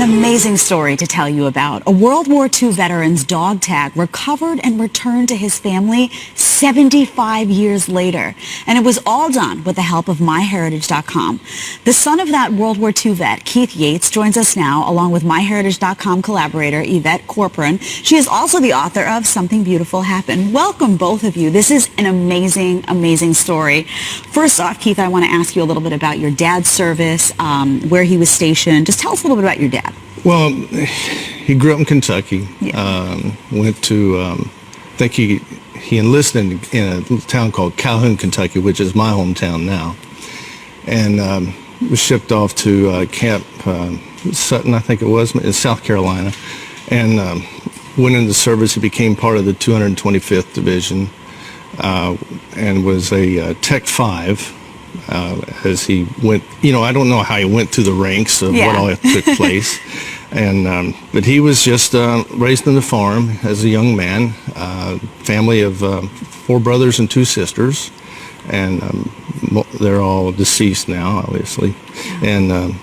amazing story to tell you about. A World War II veteran's dog tag recovered and returned to his family 75 years later. And it was all done with the help of MyHeritage.com. The son of that World War II vet, Keith Yates, joins us now along with MyHeritage.com collaborator Yvette Corporon. She is also the author of Something Beautiful Happened. Welcome, both of you. This is an amazing, amazing story. First off, Keith, I want to ask you a little bit about your dad's service, where he was stationed. Just tell us a little bit about your dad. Well, he grew up in Kentucky. Yeah. Went to, I think he enlisted in a town called Calhoun, Kentucky, which is my hometown now, and was shipped off to Camp Sutton, I think it was, in South Carolina, and went into service. He became part of the 225th Division and was a Tech 5. As he went, I don't know how he went through the ranks of what all took place, and but he was just raised on the farm as a young man, family of 4 brothers and 2 sisters, and they're all deceased now, obviously, and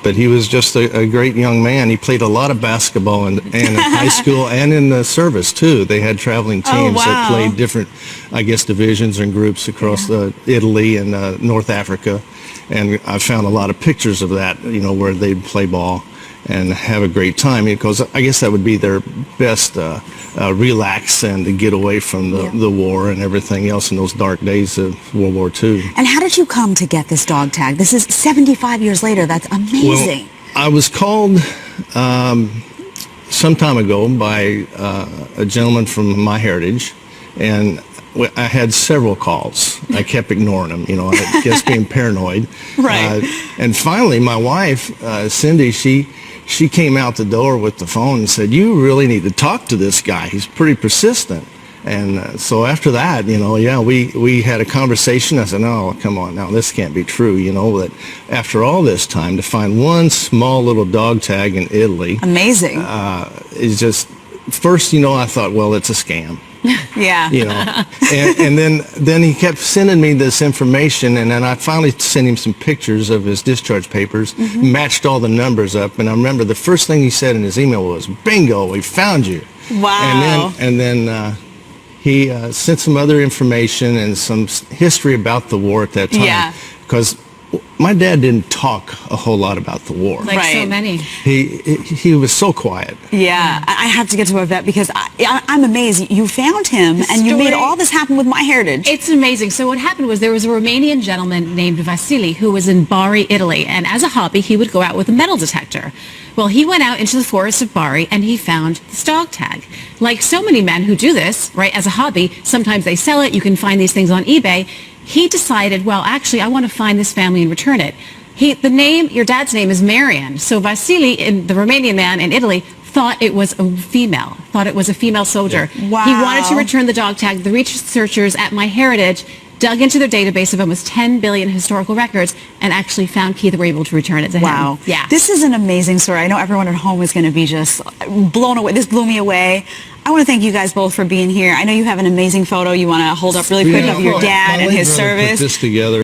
but he was just a great young man. He played a lot of basketball and in high school and in the service too. They had traveling teams that played different, I guess, divisions and groups across Italy and North Africa. And I found a lot of pictures of that, where they'd play ball and have a great time, because I guess that would be their best relax and to get away from the war and everything else in those dark days of World War II. And how did you come to get this dog tag? This is 75 years later. That's amazing. Well, I was called some time ago by a gentleman from MyHeritage, and I had several calls. I kept ignoring them, I guess being paranoid. Right. And finally, my wife, Cindy, she came out the door with the phone and said, "You really need to talk to this guy. He's pretty persistent." And so after that, we had a conversation. I said, "No, come on now, this can't be true." That after all this time, to find one small little dog tag in Italy, amazing, is just, first, I thought, well, it's a scam. Yeah. And then he kept sending me this information, and then I finally sent him some pictures of his discharge papers, matched all the numbers up, and I remember the first thing he said in his email was, "Bingo, we found you." Wow. And then he sent some other information and some history about the war at that time, because my dad didn't talk a whole lot about the war. Like so many. He was so quiet. Yeah, I have to get to Yvette, because I'm amazed. You found him and you made all this happen with MyHeritage. It's amazing. So what happened was there was a Romanian gentleman named Vasily who was in Bari, Italy, and as a hobby he would go out with a metal detector. Well, he went out into the forest of Bari and he found this dog tag. Like so many men who do this, right, as a hobby, sometimes they sell it. You can find these things on eBay. He decided, well, actually, I want to find this family and return it. Your dad's name is Marian. So Vasily, the Romanian man in Italy, thought it was a female soldier. Yeah. Wow. He wanted to return the dog tag. The researchers at MyHeritage dug into their database of almost 10 billion historical records and actually found Keith, were able to return it to him. Wow. Yeah. This is an amazing story. I know everyone at home is going to be just blown away. This blew me away. I want to thank you guys both for being here. I know you have an amazing photo you want to hold up really quick of your dad and his service. Put this together.